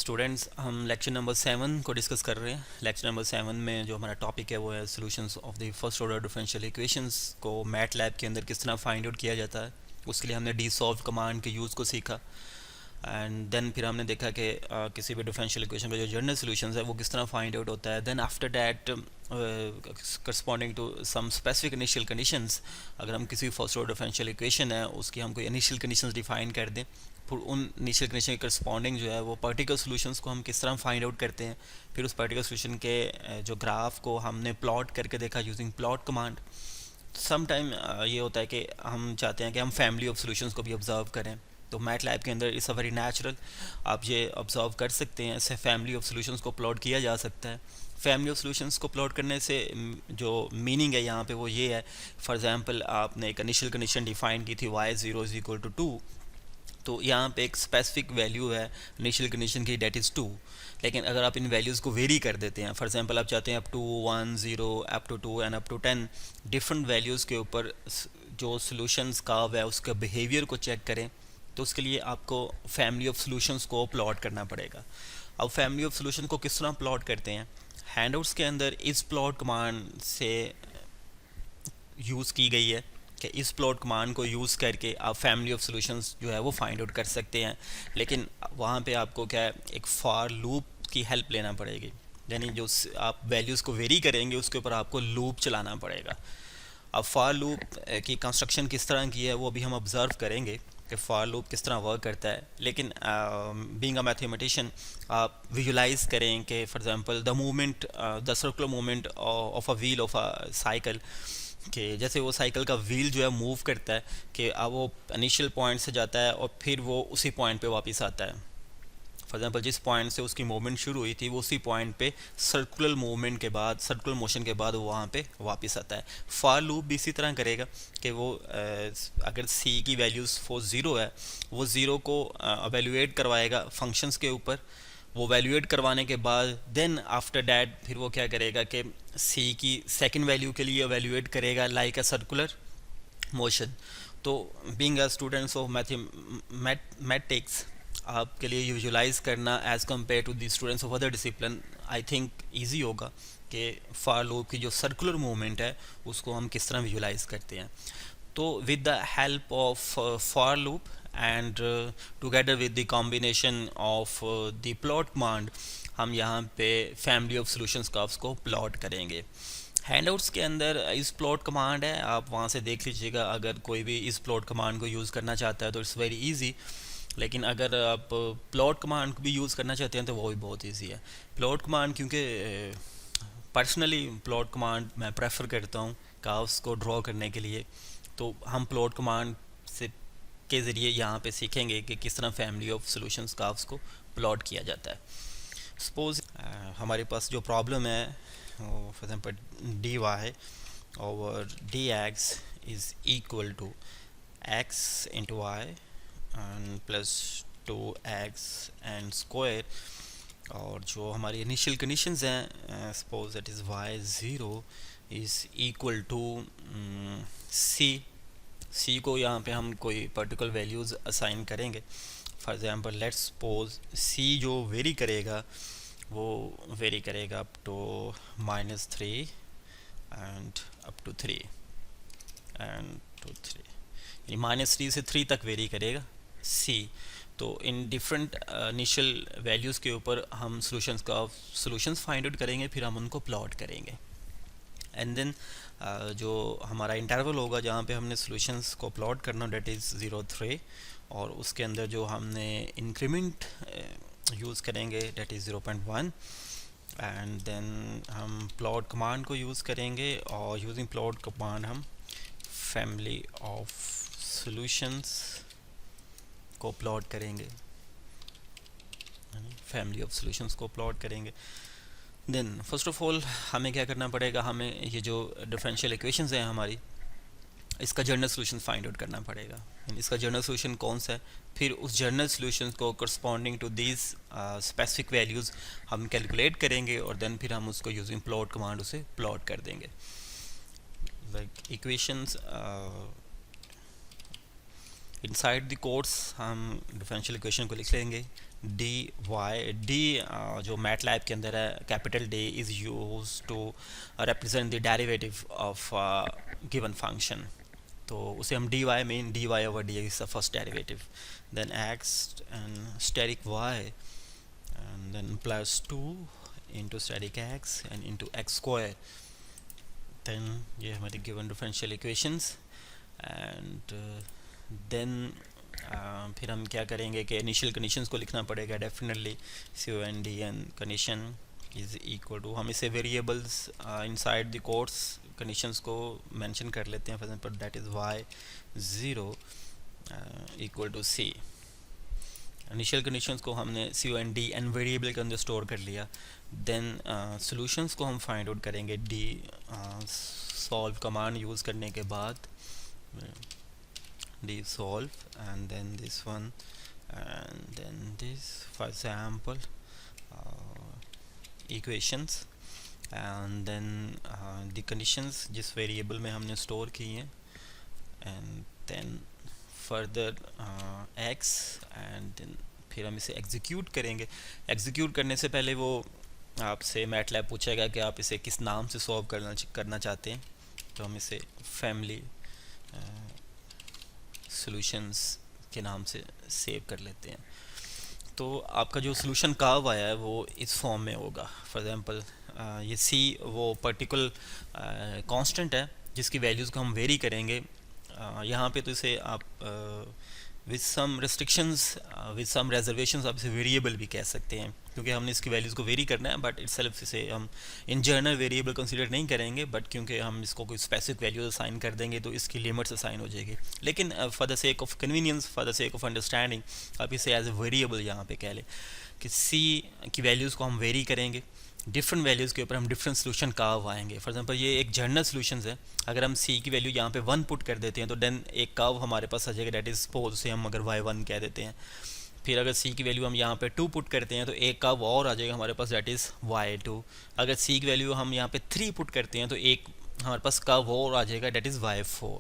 Students, हम lecture number 7 को discuss कर रहे हैं। लेक्चर नंबर 7 में जो हमारा टॉपिक है वो है solutions of the first order differential equations को मैट लैब के अंदर किस तरह फाइंड आउट किया जाता है। उसके लिए हमने डी सॉल्व कमांड के यूज़ को सीखा एंड देन फिर हमने देखा कि किसी भी डिफरेंशियल इक्वेशन का जो जनरल सॉल्यूशंस है वो किस तरह फाइंड आउट होता है। Then after that corresponding to some specific initial conditions, अगर हम किसी फर्स्ट ऑर्डर डिफरेंशियल इक्वेशन है उसकी हम कोई इनिशियल कंडीशंस डिफाइन कर दें, फिर उन इनिशियल कंडीशन के करस्पॉन्डिंग जो है वो पर्टिकुलर सॉल्यूशंस को हम किस तरह फाइंड आउट करते हैं। फिर उस पर्टिकुलर सॉल्यूशन के जो ग्राफ को हमने प्लॉट करके देखा using plot command. Some time ये होता है कि हम चाहते हैं कि हम फैमिली ऑफ सॉल्यूशंस को भी ऑब्जर्व करें, तो मैट लैब के अंदर इट्स अ वेरी नेचुरल, आप ये ऑब्जर्व कर सकते हैं। इससे फैमिली ऑफ सॉल्यूशंस को प्लॉट किया जा सकता है। फैमिली ऑफ सॉल्यूशंस को प्लॉट करने से जो मीनिंग है यहाँ पे वो ये है, फॉर एग्जांपल आपने एक इनिशियल कंडीशन डिफाइन की थी y0 = 2, तो यहाँ पे एक स्पेसिफिक वैल्यू है इनिशियल कंडीशन की, डेट इज़ 2। लेकिन अगर आप इन वैल्यूज़ को वेरी कर देते हैं, फॉर एग्जांपल आप चाहते हैं up to 1 0 up to 2 and up to 10 different values के ऊपर जो सॉल्यूशंस का है उसका बिहेवियर को चेक करें, तो उसके लिए आपको फैमिली ऑफ सॉल्यूशंस को प्लॉट करना पड़ेगा। अब फैमिली ऑफ सॉल्यूशन को किस तरह प्लॉट करते हैं, हैंडआउट्स के अंदर इस प्लॉट कमांड से यूज़ की गई है कि इस प्लॉट कमांड को यूज़ करके आप फैमिली ऑफ सॉल्यूशंस जो है वो फाइंड आउट कर सकते हैं। लेकिन वहाँ पे आपको क्या है, एक फॉर लूप की हेल्प लेना पड़ेगी, यानी जो आप वैल्यूज़ को वेरी करेंगे उसके ऊपर आपको लूप चलाना पड़ेगा। अब फॉर लूप की कंस्ट्रक्शन किस तरह की है वो भी हम ऑब्ज़र्व करेंगे कि फॉर लूप किस तरह वर्क करता है। लेकिन बीइंग अ मैथमेटिशियन आप विजुलाइज करें कि for example the movement, the circular movement of a wheel of a cycle, कि जैसे वो साइकिल का व्हील जो है मूव करता है, कि अब वो इनिशियल पॉइंट से जाता है और फिर वो उसी पॉइंट पे वापस आता है। फॉर एग्जांपल जिस पॉइंट से उसकी मूवमेंट शुरू हुई थी वो उसी पॉइंट पे सर्कुलर मूवमेंट के बाद, सर्कुलर मोशन के बाद वो वहाँ पे वापस आता है। फॉर लूप भी इसी तरह करेगा कि वो अगर सी की वैल्यूज़ फॉर ज़ीरो है, वो ज़ीरो को एवेल्यूएट करवाएगा फंक्शंस के ऊपर। वो वैल्यूएट करवाने के बाद देन आफ्टर डैट फिर वो क्या करेगा कि सी की सेकंड वैल्यू के लिए वैल्यूएट करेगा लाइक अ सर्कुलर मोशन। तो being a students of mathematics, आपके लिए विजुलाइज करना as compare to the students of other discipline I think easy होगा कि फॉर लूप की जो सर्कुलर मूवमेंट है उसको हम किस तरह विजुलाइज करते हैं। तो with the help of for loop and together with the combination of the plot command, हम यहाँ पे फैमिली ऑफ सॉल्यूशंस कर्व्स को प्लॉट करेंगे। हैंडआउट्स के अंदर इस प्लॉट कमांड है, आप वहाँ से देख लीजिएगा। अगर कोई भी इस प्लॉट कमांड को यूज़ करना चाहता है तो इट्स वेरी इजी, लेकिन अगर आप प्लॉट कमांड को भी यूज़ करना चाहते हैं तो वो भी बहुत इजी है। प्लॉट कमांड, क्योंकि पर्सनली प्लॉट कमांड मैं प्रेफर करता हूँ कर्व्स को ड्रॉ करने के लिए, तो हम प्लॉट कमांड से के ज़रिए यहाँ पे सीखेंगे कि किस तरह फैमिली ऑफ सॉल्यूशंस कर्व्स को प्लॉट किया जाता है। सपोज हमारे पास जो प्रॉब्लम है for example d Y over d x is equal to x into y and plus 2x and square, और जो हमारी इनिशियल कंडीशंस हैं suppose that is y0 is equal to C को यहाँ पे हम कोई पर्टिकुलर वैल्यूज़ असाइन करेंगे। For example let's suppose C जो वेरी करेगा वो वेरी करेगा up to -3 and up to 3 and to 3, यानी -3 से 3 तक वेरी करेगा सी। तो इन डिफरेंट इनिशियल वैल्यूज़ के ऊपर हम सॉल्यूशंस फाइंड आउट करेंगे, फिर हम उनको प्लॉट करेंगे। एंड देन जो हमारा इंटरवल होगा जहाँ पे हमने सॉल्यूशंस को प्लॉट करना, डेट इज़ 0 3, और उसके अंदर जो हमने इंक्रीमेंट यूज़ करेंगे डेट इज़ 0.1, एंड देन हम प्लॉट कमांड को यूज़ करेंगे, और यूजिंग प्लॉट कमांड हम फैमिली ऑफ सॉल्यूशंस को प्लॉट करेंगे, फैमिली ऑफ सॉल्यूशंस को प्लॉट करेंगे। देन फर्स्ट ऑफ ऑल हमें क्या करना पड़ेगा, हमें ये जो डिफरेंशियल इक्वेशंस हैं हमारी, इसका जनरल सॉल्यूशन फाइंड आउट करना पड़ेगा। इसका जनरल सॉल्यूशन कौन सा है, फिर उस जनरल सॉल्यूशन को corresponding to these specific values हम कैलकुलेट करेंगे, और देन फिर हम उसको यूजिंग प्लॉट कमांड उसे प्लॉट कर देंगे। Like equations inside the quotes हम डिफरेंशियल इक्वेशन को लिख लेंगे डी वाई डी जो मैटलैब के अंदर है capital D is use to represent the derivative of given function. तो उसे हम D Y mean D Y over D is the first derivative, then X and asterisk Y and then plus 2 into static x and into x square. Then ये हमारी given differential equations and then फिर हम क्या करेंगे कि initial conditions को लिखना पड़ेगा definitely. CONDN condition is equal to, हम इसे variables inside the course conditions को mention कर लेते हैं. For example that is y0 equal to c. Initial conditions को हमने C O N D N variable के अंदर स्टोर कर लिया. देन सॉल्यूशंस को हम फाइंड आउट करेंगे डी सॉल्व कमांड यूज़ करने के बाद. D solve and then this one and then this, for example equations and then the conditions जिस वेरिएबल में हमने स्टोर की हैं and then further x and then फिर हम इसे एग्जीक्यूट करेंगे. एग्जीक्यूट करने से पहले वो आपसे मैटलैब पूछेगा कि आप इसे किस नाम से सॉल्व करना चाहते हैं. तो हम इसे फैमिली सॉल्यूशंस के नाम से सेव कर लेते हैं. तो आपका जो सॉल्यूशन कर्व आया है वो इस फॉर्म में होगा. फॉर एग्जांपल ये सी वो पर्टिकुलर कांस्टेंट है जिसकी वैल्यूज़ को हम वेरी करेंगे. यहाँ पे तो इसे आप with some restrictions with some reservations आप इसे वेरिएबल भी कह सकते हैं क्योंकि हमने इसकी वैल्यूज़ को वेरी करना है. बट इटसेल्फ इसे हम इन जनरल वेरिएबल कंसीडर नहीं करेंगे, बट क्योंकि हम इसको कोई स्पेसिफिक वैल्यूज असाइन कर देंगे तो इसकी लिमिट्स असाइन हो जाएगी. लेकिन for the sake of convenience, for the sake of understanding आप इसे एज ए वेरिएबल यहाँ पे कह लें कि सी की वैल्यूज़ को हम वेरी करेंगे. डिफरेंट वैल्यूज़ के ऊपर हम डिफरेंट सोल्यूशन कर्व आएंगे. फॉर एग्जांपल ये एक जनरल सोल्यूशन है. अगर हम सी की वैल्यू यहाँ पे 1 पुट कर देते हैं तो देन एक कर्व हमारे पास आ जाएगा डेट इज सपोज से हम अगर y1 कह देते हैं. फिर अगर सी की वैल्यू हम यहाँ पे 2 पुट करते हैं तो एक कर्व और आ जाएगा हमारे पास डेट इज़ y2. अगर सी की वैल्यू हम यहाँ पे 3 पुट करते हैं तो एक हमारे पास कर्व और आ जाएगा डेट इज़ y4.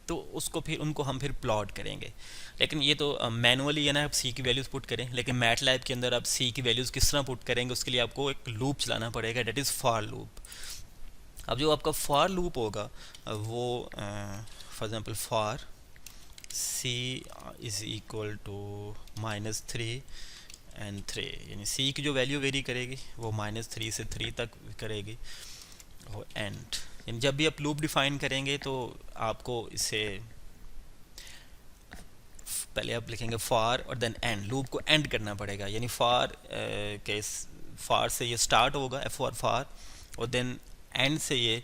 तो उसको फिर उनको हम फिर प्लॉट करेंगे. लेकिन ये तो मैनुअली है ना, आप सी की वैल्यूज़ पुट करें. लेकिन मैटलैब के अंदर आप सी की वैल्यूज़ किस तरह पुट करेंगे उसके लिए आपको एक लूप चलाना पड़ेगा डेट इज़ फॉर लूप. अब जो आपका फॉर लूप होगा वो for example for C is equal to -3 and 3, यानी सी की जो वैल्यू वेरी करेगी वो -3 से 3 तक करेगी. और एंड यानी जब भी आप लूप डिफाइन करेंगे तो आपको इसे पहले आप लिखेंगे फॉर और देन एंड. लूप को एंड करना पड़ेगा, यानी फॉर के फॉर से ये स्टार्ट होगा एफ फॉर और देन एंड से ये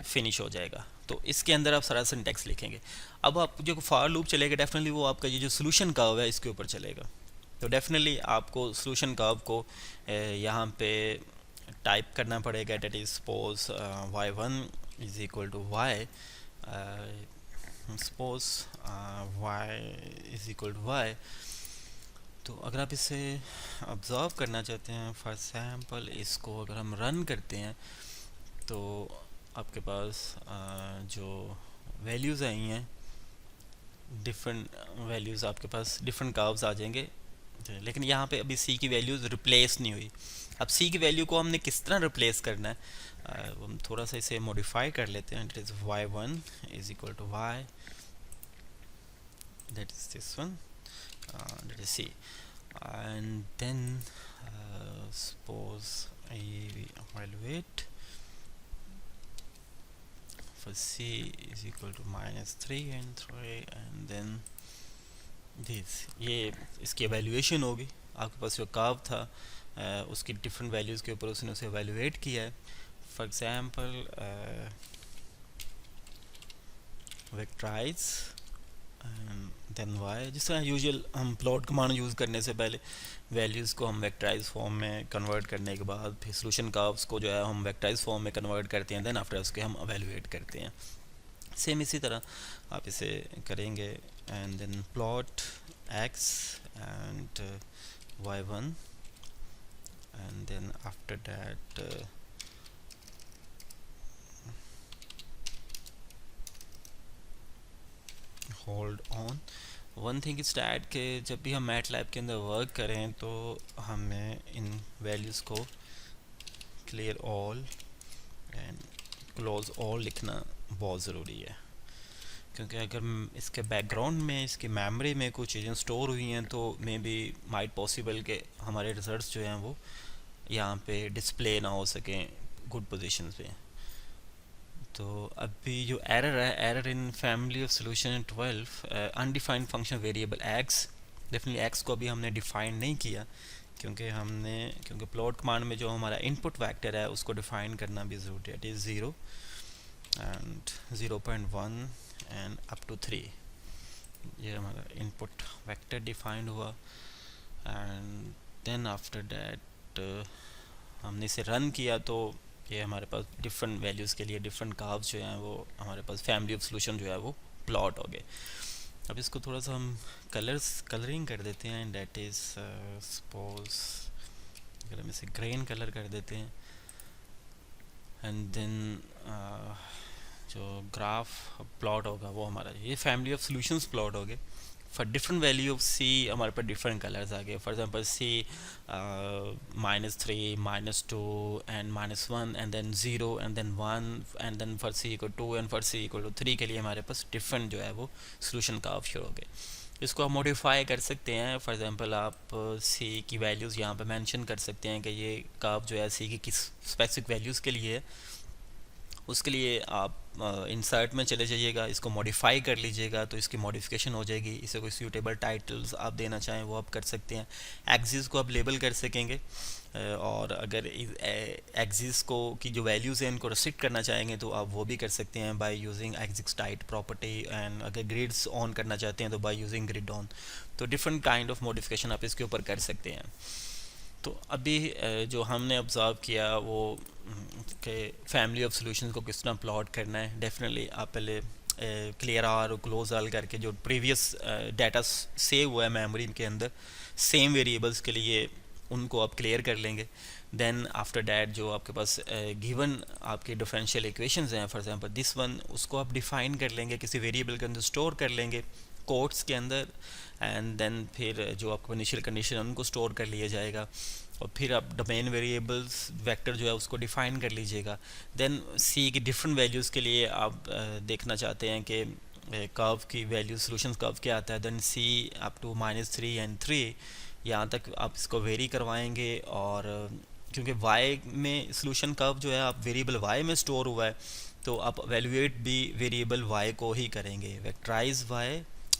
फिनिश हो जाएगा. तो इसके अंदर आप सारा सिंटैक्स लिखेंगे. अब आप जो फॉर लूप चलेगा डेफिनेटली वो आपका ये जो सोल्यूशन कर्व है इसके ऊपर चलेगा. तो डेफिनेटली आपको सोल्यूशन कर्व को यहाँ पे टाइप करना पड़ेगा. That is suppose y1 is equal to y, suppose y is equal to y. तो अगर आप इसे ऑब्जर्व करना चाहते हैं, फॉर एग्जांपल इसको अगर हम रन करते हैं तो आपके पास जो वैल्यूज़ आई हैं डिफरेंट वैल्यूज़ आपके पास डिफरेंट कर्व्स आ जाएंगे. लेकिन यहाँ पे अभी सी की वैल्यूज़ रिप्लेस नहीं हुई. अब सी की वैल्यू को हमने किस तरह रिप्लेस करना है, हम थोड़ा सा इसे मॉडिफाई कर लेते हैं. It is y1 is equal to y, that is this one, that is c. and then suppose I evaluate for c is equal to -3 and 3 and then this. ये इसकी एवेल्यूएशन होगी. आपके पास जो कर्व था उसकी डिफरेंट वैल्यूज़ के ऊपर उसने उसे एवेल्यूएट किया है. For example vectorise then y. जिस तरह यूजुअल हम प्लॉट कमांड यूज़ करने से पहले वैल्यूज़ को हम वेक्टराइज फॉर्म में कन्वर्ट करने के बाद फिर सोल्यूशन कर्व्स को जो है हम वेक्टराइज फॉर्म में कन्वर्ट करते हैं. देन आफ्टर उसके हम एवेल्यूएट करते हैं. सेम इसी तरह आप इसे करेंगे and then plot x and y1 and then after that hold on one thing is that कि जब भी हम मैट लैब के अंदर वर्क करें तो हमें इन वैल्यूज़ को clear all and close all लिखना बहुत ज़रूरी है, क्योंकि अगर इसके बैकग्राउंड में इसकी मेमोरी में कुछ चीज़ें स्टोर हुई हैं तो मे बी माइट पॉसिबल के हमारे रिजल्ट्स जो हैं वो यहाँ पे डिस्प्ले ना हो सकें गुड पोजीशंस पे। तो अभी जो एरर है, error in family of solution 12 undefined function variable x, definitely x को अभी हमने डिफाइन नहीं किया क्योंकि प्लॉट कमांड में जो हमारा इनपुट वेक्टर है उसको डिफाइन करना भी ज़रूरी है। It is 0 and 0.1 and up to 3, ये हमारा इनपुट वेक्टर डिफाइंड हुआ। एंड देन आफ्टर दैट हमने इसे रन किया तो ये हमारे पास डिफरेंट वैल्यूज़ के लिए डिफरेंट कर्व्स जो हैं वो हमारे पास फैमिली ऑफ सोल्यूशन जो है वो प्लॉट हो गए। अब इसको थोड़ा सा हम कलरिंग कर देते हैं, डेट इज़ सपोज अगर हम इसे ग्रीन कलर कर देते हैं एंड देन जो ग्राफ प्लॉट होगा वो हमारा ये फैमिली ऑफ सोल्यूशंस प्लॉट हो गए। For different value of C हमारे पास डिफरेंट कलर्स आ गए। For example C -3 -2 and -1 and then 0 and then 1 and then for C equal 2 and for C equal 3 के लिए हमारे पास डिफरेंट जो है वो सोल्यूशन का ऑप्शन हो गए। इसको आप मॉडिफाई कर सकते हैं। फॉर एग्जांपल आप सी की वैल्यूज़ यहाँ पे मेंशन कर सकते हैं कि ये कर्व जो है सी की किस स्पेसिफिक वैल्यूज़ के लिए है। उसके लिए आप इंसर्ट में चले जाइएगा, इसको मॉडिफाई कर लीजिएगा तो इसकी मॉडिफिकेशन हो जाएगी। इसे कोई सूटेबल टाइटल्स आप देना चाहें वो आप कर सकते हैं। एक्सिस को आप लेबल कर सकेंगे और अगर एक्सिस को की जो वैल्यूज़ हैं इनको रिस्ट्रिक्ट करना चाहेंगे तो आप वो भी कर सकते हैं by using axis tight property. And अगर ग्रिड्स ऑन करना चाहते हैं तो बाय यूजिंग ग्रिड ऑन। तो डिफरेंट काइंड ऑफ मॉडिफिकेशन आप इसके ऊपर कर सकते हैं। तो अभी जो हमने ऑब्ज़र्व किया वो कि फैमिली ऑफ सॉल्यूशंस को किस तरह प्लॉट करना है। डेफिनेटली आप पहले क्लियर आर और क्लोज आर करके जो प्रीवियस डाटा सेव हुआ है मेमोरी के अंदर सेम वेरिएबल्स के लिए उनको आप क्लियर कर लेंगे। देन आफ्टर डैट जो आपके पास गिवन आपके डिफरेंशियल इक्वेशंस हैं, फॉर एग्जांपल दिस वन, उसको आप डिफाइन कर लेंगे, किसी वेरिएबल के अंदर स्टोर कर लेंगे कोट्स के अंदर। एंड देन फिर जो आपको इनिशियल कंडीशन है उनको स्टोर कर लिया जाएगा और फिर आप डोमेन वेरिएबल्स वेक्टर जो है उसको डिफाइन कर लीजिएगा। देन सी की डिफरेंट वैल्यूज़ के लिए आप देखना चाहते हैं कि कर्व की वैल्यू सोल्यूशन कर्व क्या आता है। Then C up to -3 and 3 यहाँ तक आप इसको वेरी करवाएंगे। और क्योंकि y में सोल्यूशन कर्व जो है आप वेरिएबल y में स्टोर हुआ है तो आप वैल्यूएट भी वेरिएबल y को ही करेंगे। वेक्टराइज y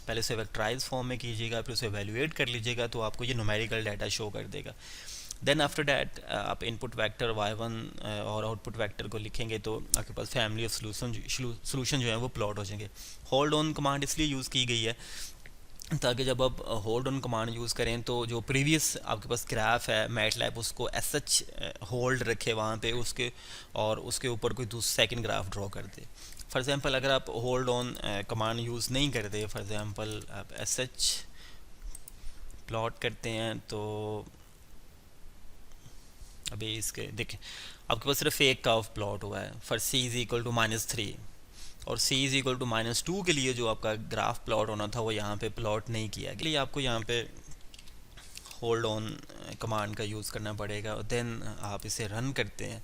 पहले से वेक्टराइज फॉर्म में कीजिएगा, फिर उसे वैल्यूएट कर लीजिएगा तो आपको ये न्यूमेरिकल डाटा शो कर देगा। देन आफ्टर डैट आप इनपुट वेक्टर y1 और आउटपुट वेक्टर को लिखेंगे तो आपके पास फैमिली ऑफ सोल्यूशन जो है वो प्लॉट हो जाएंगे। होल्ड ऑन कमांड इसलिए यूज़ की गई है ताकि जब आप होल्ड ऑन कमांड यूज़ करें तो जो प्रीवियस आपके पास ग्राफ है मैटलैब उसको एज सच होल्ड रखे वहाँ पे उसके और उसके ऊपर कोई दूसरा सेकंड ग्राफ ड्रॉ कर दे। फॉर एग्जांपल अगर आप होल्ड ऑन कमांड यूज़ नहीं करते, फॉर एग्जांपल आप एज सच प्लॉट करते हैं तो अभी इसके देखें आपके पास सिर्फ एक कर्व प्लॉट हुआ है for c is equal to -3 और c इज इक्वल टू -2 के लिए जो आपका ग्राफ प्लॉट होना था वो यहाँ पे प्लॉट नहीं किया। इसलिए आपको यहाँ पे होल्ड ऑन कमांड का यूज़ करना पड़ेगा। देन आप इसे रन करते हैं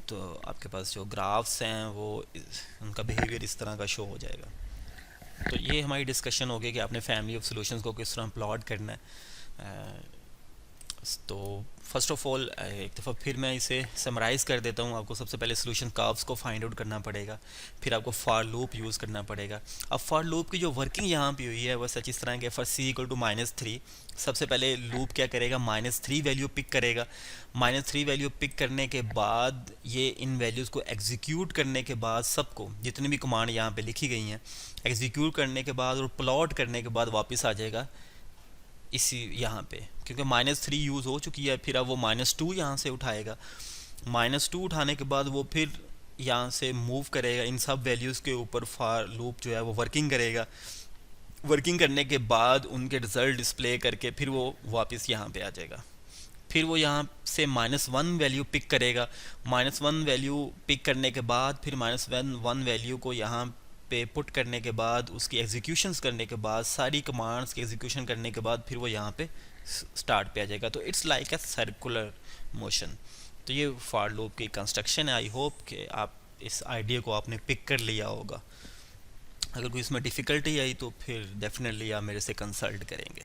तो आपके पास जो ग्राफ्स हैं वो उनका बिहेवियर इस तरह का शो हो जाएगा। तो ये हमारी डिस्कशन हो गई कि आपने फैमिली ऑफ सॉल्यूशंस को किस तरह प्लॉट करना है। तो फर्स्ट ऑफ ऑल एक दफ़ा फिर मैं इसे समराइज़ कर देता हूँ। आपको सबसे पहले सोल्यूशन कर्व्स को फाइंड आउट करना पड़ेगा, फिर आपको फॉर लूप यूज़ करना पड़ेगा। अब फॉर लूप की जो वर्किंग यहाँ पे हुई है वह सच इस तरह के फॉर c इक्वल टू -3 सबसे पहले लूप क्या करेगा, -3 वैल्यू पिक करेगा। -3 वैल्यू पिक करने के बाद ये इन वैल्यूज़ को एग्जीक्यूट करने के बाद सबको जितनी भी कमांड यहाँ पे लिखी गई हैं एग्जीक्यूट करने के बाद और प्लॉट करने के बाद वापस आ जाएगा इसी यहाँ पे, क्योंकि -3 यूज़ हो चुकी है। फिर अब वो -2 यहाँ से उठाएगा। -2 उठाने के बाद वो फिर यहाँ से मूव करेगा इन सब वैल्यूज़ के ऊपर। फॉर लूप जो है वो वर्किंग करेगा। वर्किंग करने के बाद उनके रिज़ल्ट डिस्प्ले करके फिर वो वापस यहाँ पे आ जाएगा। फिर वो यहाँ से -1 वैल्यू पिक करेगा। -1 वैल्यू पिक करने के बाद फिर -1 वैल्यू को यहाँ पे पुट करने के बाद, उसकी एग्जीक्यूशंस करने के बाद, सारी कमांड्स की एग्जीक्यूशन करने के बाद फिर वो यहाँ पे स्टार्ट पे आ जाएगा। तो it's like a circular motion. तो ये फॉर लूप की कंस्ट्रक्शन है। आई होप कि आप इस आइडिया को आपने पिक कर लिया होगा। अगर कोई इसमें डिफ़िकल्टी आई तो फिर डेफिनेटली आप मेरे से कंसल्ट करेंगे।